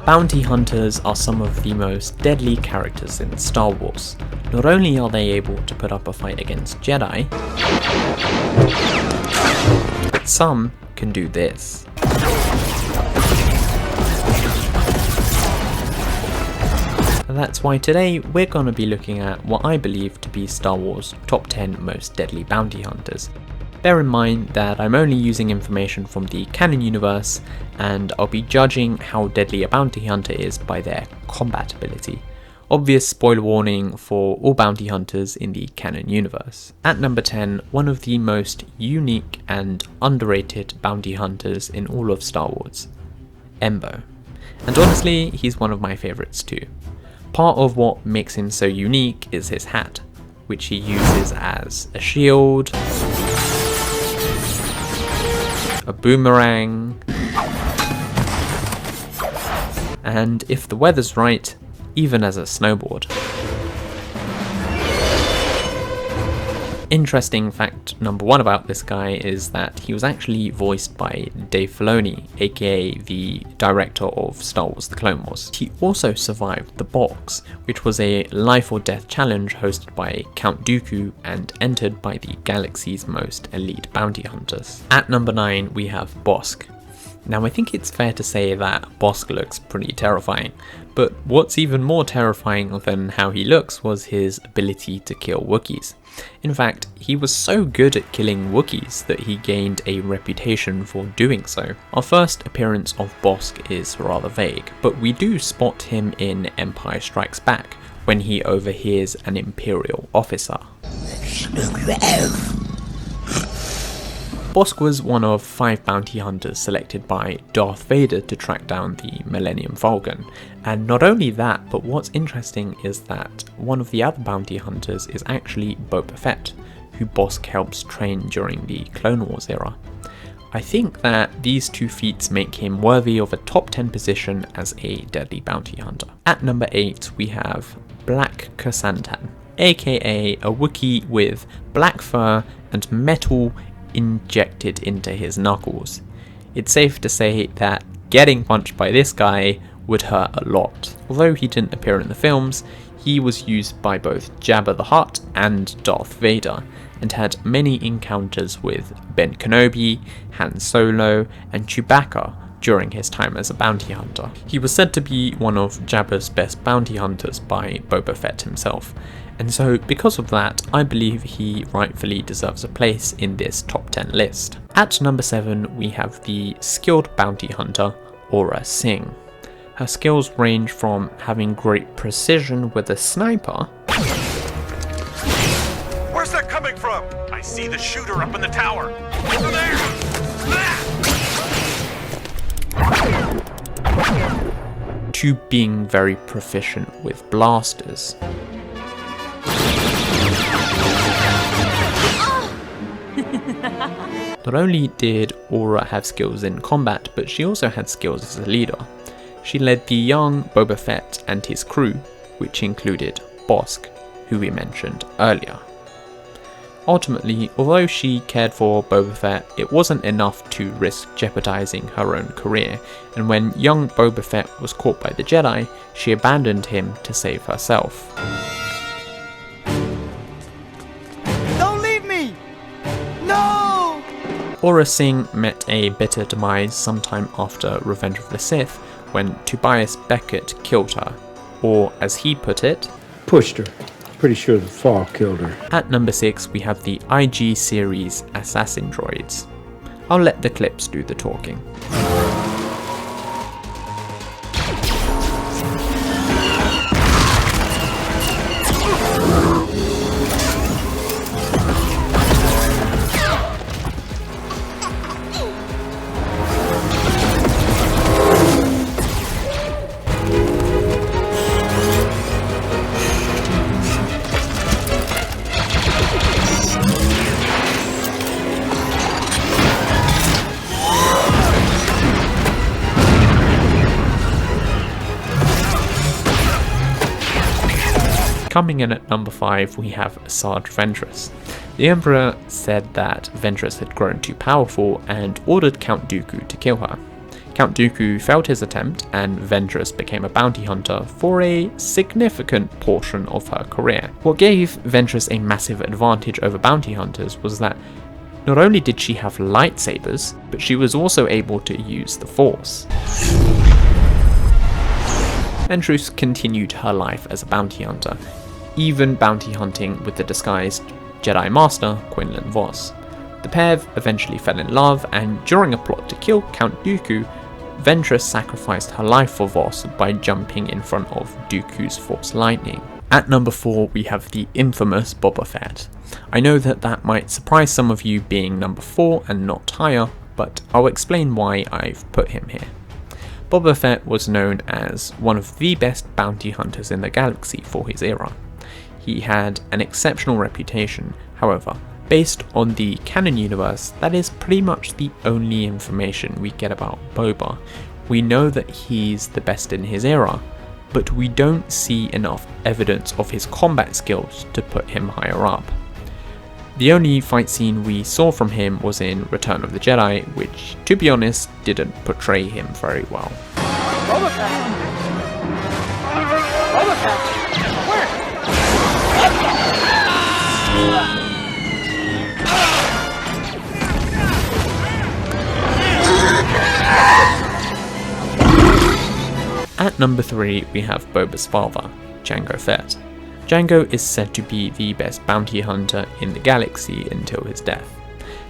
Bounty hunters are some of the most deadly characters in Star Wars. Not only are they able to put up a fight against Jedi, but some can do this. That's why today we're going to be looking at what I believe to be Star Wars' top 10 most deadly bounty hunters. Bear in mind that I'm only using information from the canon universe, and I'll be judging how deadly a bounty hunter is by their combat ability. Obvious spoiler warning for all bounty hunters in the canon universe. At number 10, one of the most unique and underrated bounty hunters in all of Star Wars, Embo. And honestly, he's one of my favourites too. Part of what makes him so unique is his hat, which he uses as a shield, a boomerang, and if the weather's right, even as a snowboard. Interesting fact number 1 about this guy is that he was actually voiced by Dave Filoni, aka the director of Star Wars The Clone Wars. He also survived the box, which was a life or death challenge hosted by Count Dooku and entered by the galaxy's most elite bounty hunters. At number 9 we have Bossk. Now I think it's fair to say that Bossk looks pretty terrifying, but what's even more terrifying than how he looks was his ability to kill Wookiees. In fact, he was so good at killing Wookiees that he gained a reputation for doing so. Our first appearance of Bossk is rather vague, but we do spot him in Empire Strikes Back when he overhears an Imperial officer. Bossk was one of 5 bounty hunters selected by Darth Vader to track down the Millennium Falcon, and not only that, but what's interesting is that one of the other bounty hunters is actually Boba Fett, who Bossk helps train during the Clone Wars era. I think that these 2 feats make him worthy of a top 10 position as a deadly bounty hunter. At number 8 we have Black Krrsantan, aka a Wookiee with black fur and metal injected into his knuckles. It's safe to say that getting punched by this guy would hurt a lot. Although he didn't appear in the films, he was used by both Jabba the Hutt and Darth Vader, and had many encounters with Ben Kenobi, Han Solo, and Chewbacca during his time as a bounty hunter. He was said to be one of Jabba's best bounty hunters by Boba Fett himself, and so because of that, I believe he rightfully deserves a place in this top 10 list. At number 7 we have the skilled bounty hunter, Aurra Sing. Her skills range from having great precision with a sniper. Where's that coming from? I see the shooter up in the tower. Over there! To being very proficient with blasters. Not only did Aurra have skills in combat, but she also had skills as a leader. She led the young Boba Fett and his crew, which included Bossk, who we mentioned earlier. Ultimately, although she cared for Boba Fett, it wasn't enough to risk jeopardizing her own career, and when young Boba Fett was caught by the Jedi, she abandoned him to save herself. Don't leave me! No! Aurra Sing met a bitter demise sometime after Revenge of the Sith, when Tobias Beckett killed her, or as he put it, pushed her. Pretty sure the fall killed her. At number 6 we have the IG series assassin droids. I'll let the clips do the talking. Coming in at number 5 we have Asajj Ventress. The Emperor said that Ventress had grown too powerful and ordered Count Dooku to kill her. Count Dooku failed his attempt, and Ventress became a bounty hunter for a significant portion of her career. What gave Ventress a massive advantage over bounty hunters was that not only did she have lightsabers, but she was also able to use the Force. Ventress continued her life as a bounty hunter, even bounty hunting with the disguised Jedi Master Quinlan Vos. The pair eventually fell in love, and during a plot to kill Count Dooku, Ventress sacrificed her life for Vos by jumping in front of Dooku's Force lightning. At number 4 we have the infamous Boba Fett. I know that might surprise some of you being number 4 and not higher, but I'll explain why I've put him here. Boba Fett was known as one of the best bounty hunters in the galaxy for his era. He had an exceptional reputation, however, based on the canon universe, that is pretty much the only information we get about Boba. We know that he's the best in his era, but we don't see enough evidence of his combat skills to put him higher up. The only fight scene we saw from him was in Return of the Jedi, which, to be honest, didn't portray him very well. Boba Fett! Boba Fett! Where? At number 3 we have Boba's father, Jango Fett. Jango is said to be the best bounty hunter in the galaxy until his death.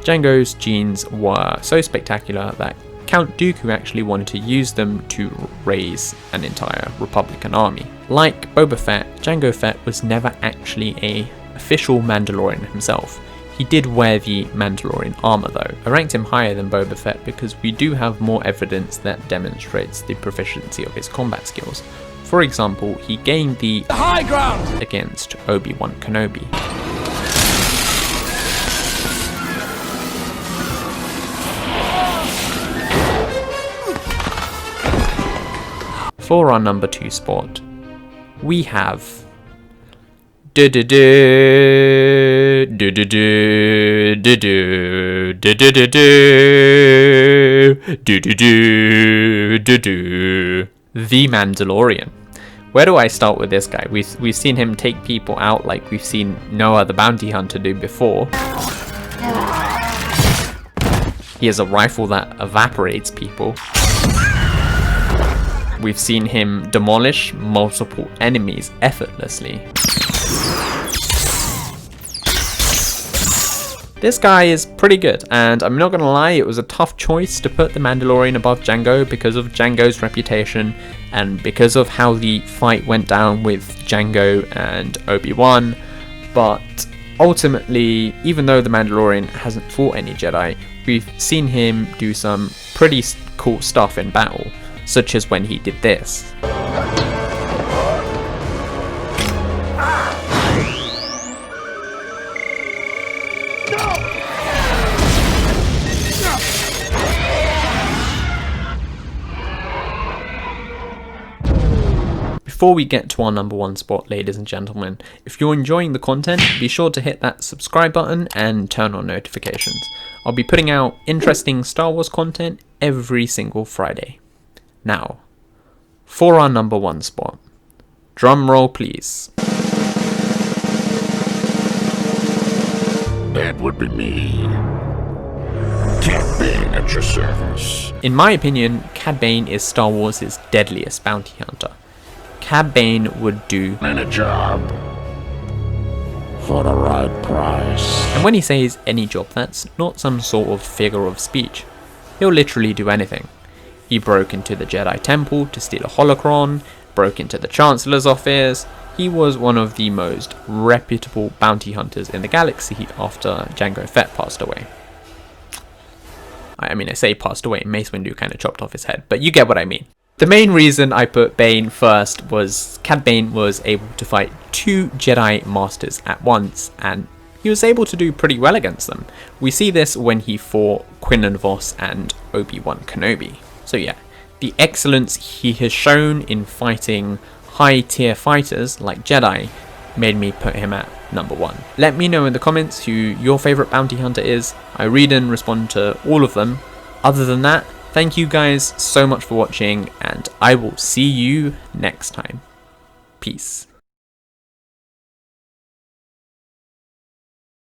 Jango's genes were so spectacular that Count Dooku actually wanted to use them to raise an entire Republican army. Like Boba Fett, Jango Fett was never actually an official Mandalorian himself. He did wear the Mandalorian armour though. I ranked him higher than Boba Fett because we do have more evidence that demonstrates the proficiency of his combat skills. For example, he gained the high ground against Obi-Wan Kenobi. For our number 2 spot, we have the Mandalorian. Where do I start with this guy? We've seen him take people out like we've seen no other bounty hunter do before. He has a rifle that evaporates people. We've seen him demolish multiple enemies effortlessly. This guy is pretty good, and I'm not gonna lie, it was a tough choice to put the Mandalorian above Jango because of Jango's reputation and because of how the fight went down with Jango and Obi-Wan, but ultimately, even though the Mandalorian hasn't fought any Jedi, we've seen him do some pretty cool stuff in battle, such as when he did this. Before we get to our number 1 spot, ladies and gentlemen, if you're enjoying the content, be sure to hit that subscribe button and turn on notifications. I'll be putting out interesting Star Wars content every single Friday. Now, for our number 1 spot, drum roll please. That would be me. Cad Bane at your service. In my opinion, Cad Bane is Star Wars' deadliest bounty hunter. Cad Bane would do any job for the right price. And when he says any job, that's not some sort of figure of speech. He'll literally do anything. He broke into the Jedi Temple to steal a holocron, broke into the Chancellor's office. He was one of the most reputable bounty hunters in the galaxy after Jango Fett passed away. I mean, I say passed away, Mace Windu kind of chopped off his head, but you get what I mean. The main reason I put Bane first was Cad Bane was able to fight 2 Jedi Masters at once, and he was able to do pretty well against them. We see this when he fought Quinlan Vos and Obi-Wan Kenobi. So yeah, the excellence he has shown in fighting high tier fighters like Jedi made me put him at number 1. Let me know in the comments who your favourite bounty hunter is. I read and respond to all of them. Other than that, Thank you guys so much for watching, and I will see you next time. Peace.